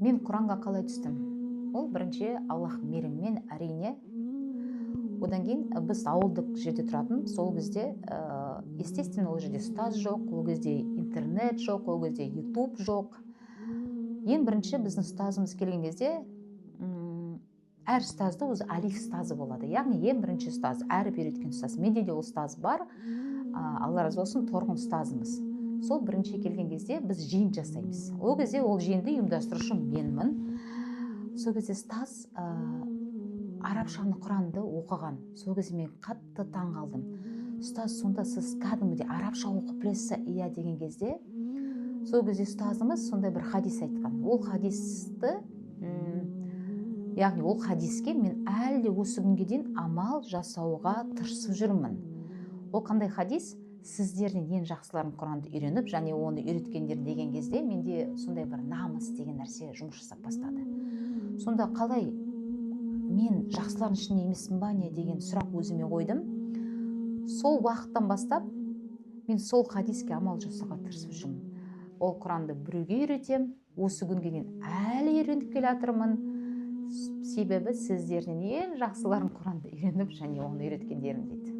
Мен Құранға қалай түстім? Ол бірінші Аллах мейірімімен, әрине. Одан кейін біз ауылдық жерде тұратын, сол кезде естественно ол жерде ұстаз жоқ, ол кезде интернет жоқ, ол кезде YouTube жоқ. Ең бірінші біздің ұстазымыз келген кезде әр ұстазда өзі алиф ұстазы болады, яғни ең бірінші ұстаз, әріп үйреткен ұстаз. Менде де ол ұстаз бар, алла разы болсын, Торғын ұстазымыз. Сол бірінші келген кезде біз жиын жасаймыз. Ол кезде ол жиынды ұйымдастырушы менмін. Сол кезде ұстаз арабшаны, Құранды оқыған. Сол кезде мен қатты таң қалдым. Ұстаз, сонда сіз кәдімгідей арабша оқып білесіз? Иә деген кезде, сол кезде ұстазымыз сондай бір хадис айтқан. Ол хадисті, яғни ол хадиске мен әлі де осы күнге дейін амал жасауға тырысып жүрмін. Ол қандай хадис? Сіздерден ең жақсыларын Құранды үйреніп, және оны үйреткендер деген кезде менде сондай бір намыс деген нәрсе жұмыс жасап бастады. Сонда қалай мен жақсылардың ішінде емеспін ба не деген сұрақ өзіме қойдым. Сол уақыттан бастап мен сол хадиске амал жасауға тырысып жүрмін. Ол Құранды біреуге үйретем, осы күнге дейін әлі үйреніп келе жатырмын. Себебі сіздерден ең жақсыларын Құранды үйреніп және оны үйреткендерім дейді.